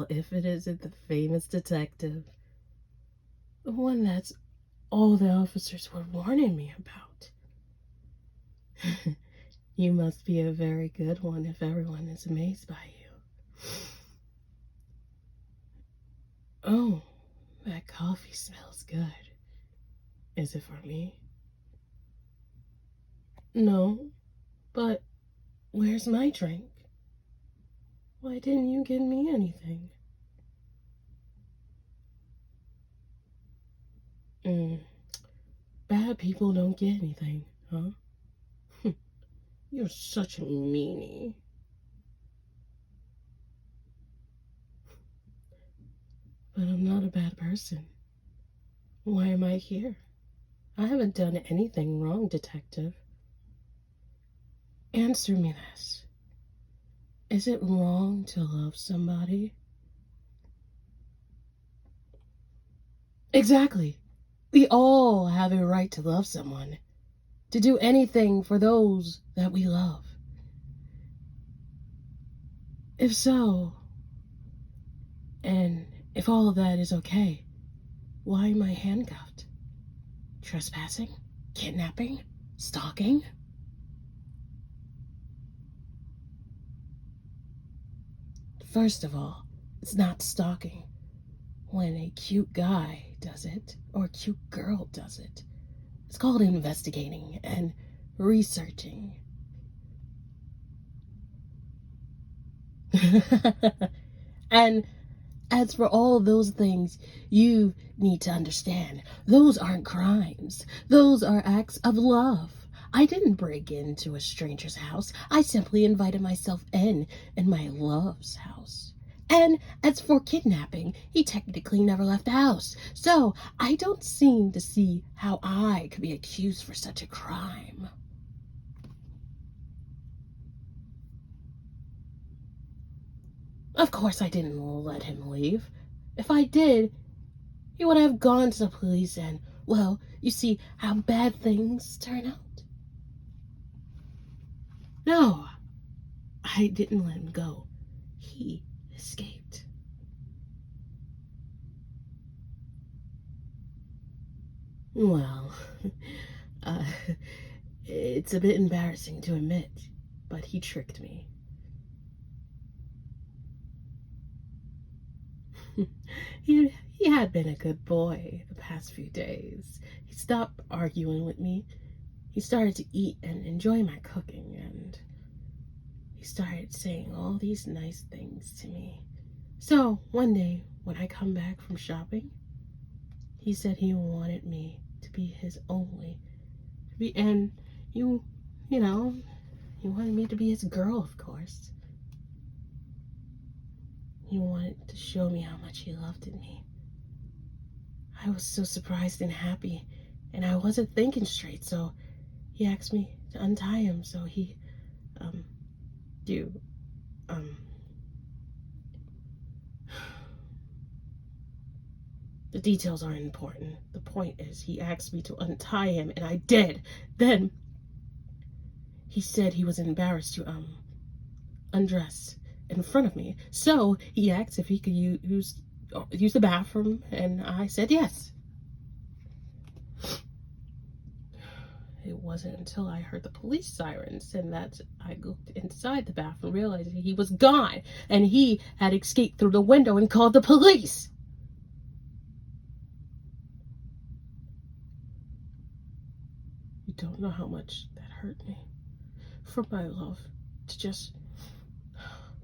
Well, if it isn't the famous detective, the one that's all the officers were warning me about. You must be a very good one if everyone is amazed by you. Oh, that coffee smells good. Is it for me? No, but where's my drink? Why didn't you give me anything? Mm, bad people don't get anything, huh? You're such a meanie. But I'm not a bad person. Why am I here? I haven't done anything wrong, detective. Answer me this. Is it wrong to love somebody? Exactly. We all have a right to love someone, to do anything for those that we love. If so, and if all of that is okay, why am I handcuffed? Trespassing? Kidnapping? Stalking? First of all, it's not stalking when a cute guy does it or a cute girl does it. It's called investigating and researching. And as for all those things, you need to understand those aren't crimes, those are acts of love. I didn't break into a stranger's house. I simply invited myself in my love's house. And as for kidnapping, he technically never left the house. So I don't seem to see how I could be accused for such a crime. Of course, I didn't let him leave. If I did, he would have gone to the police and, well, you see how bad things turn out. No, I didn't let him go. He escaped. Well, uh, it's a bit embarrassing to admit, but he tricked me. He had been a good boy the past few days. He stopped arguing with me. He started to eat and enjoy my cooking, and he started saying all these nice things to me. So one day, when I come back from shopping, he said he wanted me to be his only. And you know, he wanted me to be his girl, of course. He wanted to show me how much he loved me. I was so surprised and happy, and I wasn't thinking straight, so he asked me to untie him so he, do, the details aren't important. The point is, he asked me to untie him, and I did. Then, he said he was embarrassed to, undress in front of me. So, he asked if he could use the bathroom, and I said yes. It wasn't until I heard the police sirens and that I looked inside the bathroom, realizing he was gone, and he had escaped through the window and called the police. You don't know how much that hurt me. For my love to just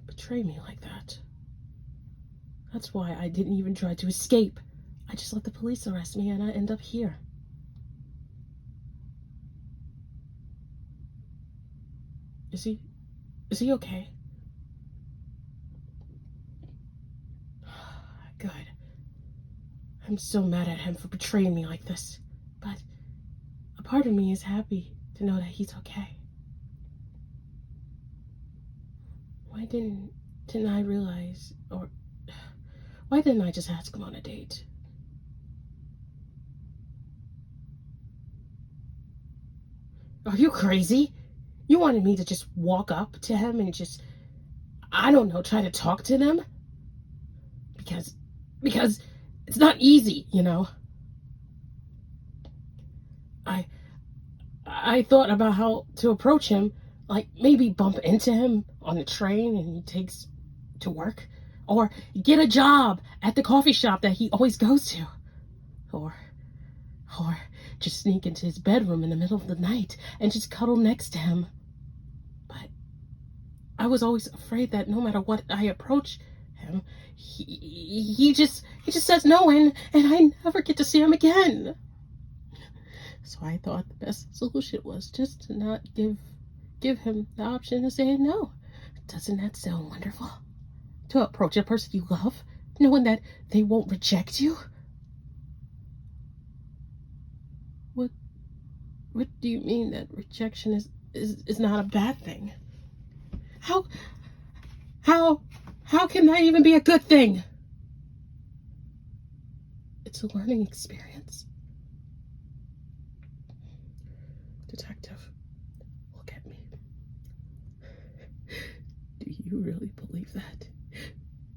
betray me like that. That's why I didn't even try to escape. I just let the police arrest me and I end up here. Is he okay? Good. I'm so mad at him for betraying me like this. But a part of me is happy to know that he's okay. Why didn't I realize, or why didn't I just ask him on a date? Are you crazy? You wanted me to just walk up to him and just, I don't know, try to talk to them? because it's not easy, you know. I I thought about how to approach him, like maybe bump into him on the train and he takes to work, or get a job at the coffee shop that he always goes to, or or just sneak into his bedroom in the middle of the night and just cuddle next to him. But I was always afraid that no matter what I approach him, he just says no, and I never get to see him again. So I thought the best solution was just to not give him the option to say no. Doesn't that sound wonderful? To approach a person you love, knowing that they won't reject you? What what do you mean that rejection is not a bad thing? How how how can that even be a good thing? It's a learning experience. Detective, look at me. Do you really believe that?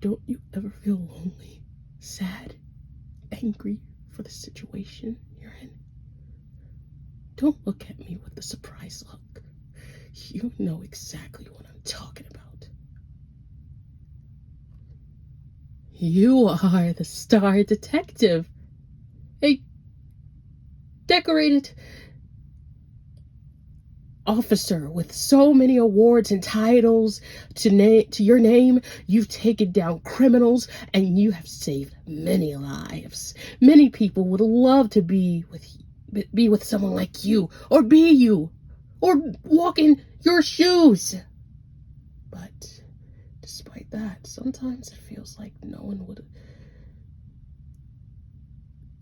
Don't you ever feel lonely, sad, angry for the situation you're in? Don't look at me with the surprised look. You know exactly what I'm talking about. You are the star detective. A decorated officer with so many awards and titles to your name. You've taken down criminals and you have saved many lives. Many people would love to be with someone like you, or be you, or walk in your shoes. But despite that, sometimes it feels like no one would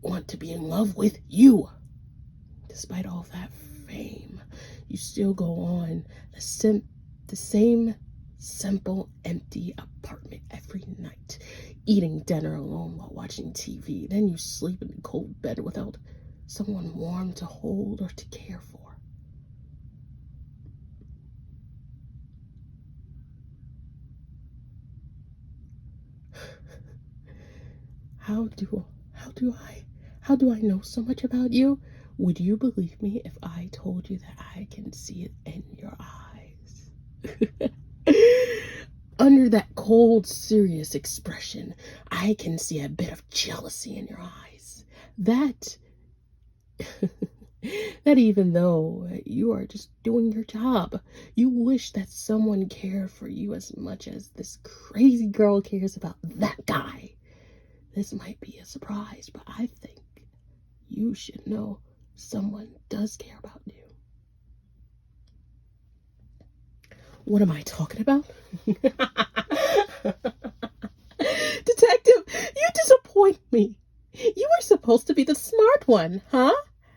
want to be in love with you. Despite all that fame, you still go on the same simple, empty apartment every night, eating dinner alone while watching TV. Then you sleep in a cold bed without someone warm to hold or to care for. How do I know so much about you? Would you believe me if I told you that I can see it in your eyes? Under that cold, serious expression, I can see a bit of jealousy in your eyes. That that even though you are just doing your job, you wish that someone cared for you as much as this crazy girl cares about that guy. This might be a surprise, but I think you should know someone does care about you. What am I talking about? Detective, you disappoint me. You were supposed to be the smart one, huh?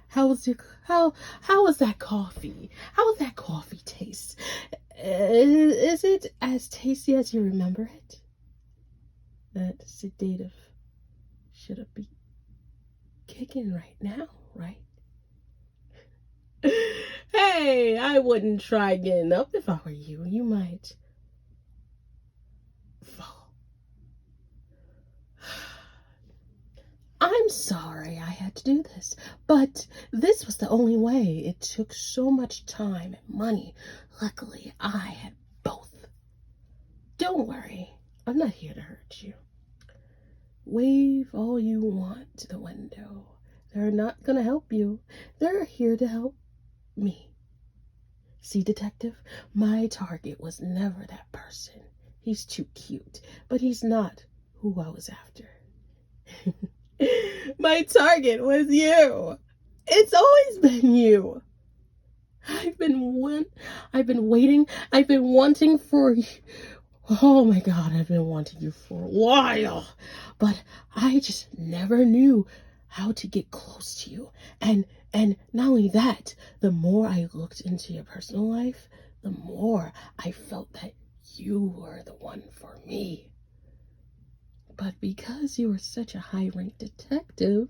How was that coffee? How was that coffee taste? Is it as tasty as you remember it? That sedative should have be kicking right now, right? Hey, I wouldn't try getting up if I were you. You might fall. I'm sorry I had to do this, but this was the only way. It took so much time and money. Luckily, I had both. Don't worry, I'm not here to hurt you. Wave all you want to the window. They're not gonna help you. They're here to help me. See, detective, my target was never that person. He's too cute, but he's not who I was after. My target was you. It's always been you. I've been waiting. I've been wanting for you. Oh my God, I've been wanting you for a while. But I just never knew how to get close to you. And not only that, the more I looked into your personal life, the more I felt that you were the one for me. But because you were such a high-ranked detective,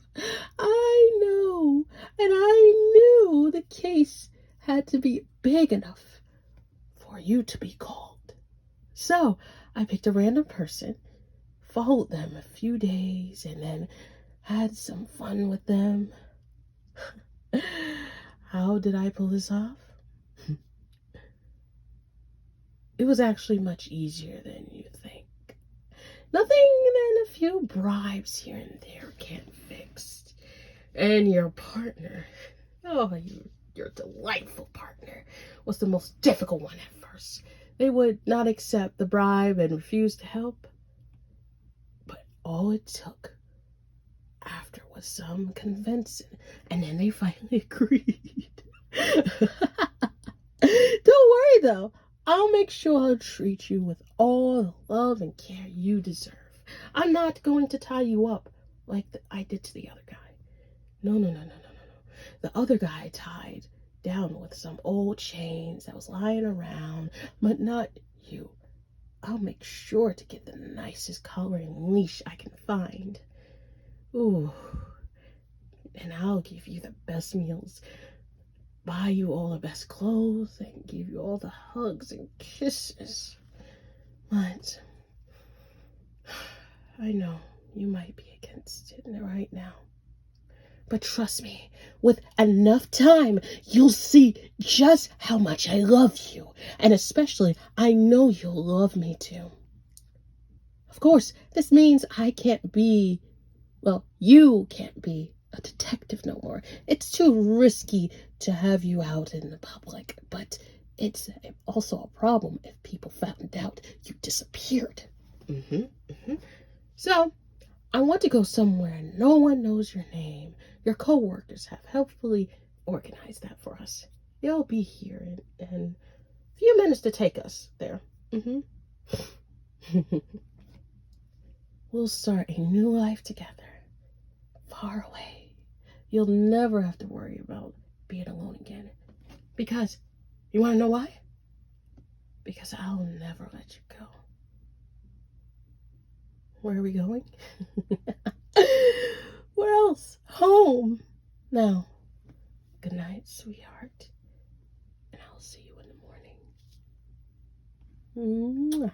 I know, and I knew the case had to be big enough for you to be called. So I picked a random person, followed them a few days and then had some fun with them. How did I pull this off? It was actually much easier than you think. Nothing than a few bribes here and there can't fix. And your partner, oh, your delightful partner, was the most difficult one at first. They would not accept the bribe and refuse to help. But all it took after was some convincing, and then they finally agreed. Don't worry though, I'll make sure I'll treat you with all the love and care you deserve. I'm not going to tie you up like I did to the other guy. No. The other guy tied down with some old chains that was lying around, but not you. I'll make sure to get the nicest coloring leash I can find. Ooh, and I'll give you the best meals, buy you all the best clothes, and give you all the hugs and kisses. But I know you might be against it right now. But trust me, with enough time, you'll see just how much I love you. And especially, I know you'll love me too. Of course, this means you can't be a detective no more. It's too risky to have you out in the public. But it's also a problem if people found out you disappeared. So, I want to go somewhere no one knows your name. Your co-workers have helpfully organized that for us. They'll be here in a few minutes to take us there. We'll start a new life together, far away. You'll never have to worry about being alone again. Because, you want to know why? Because I'll never let you go. Where are we going? Where else? Home. Now, good night, sweetheart. And I'll see you in the morning. Mwah.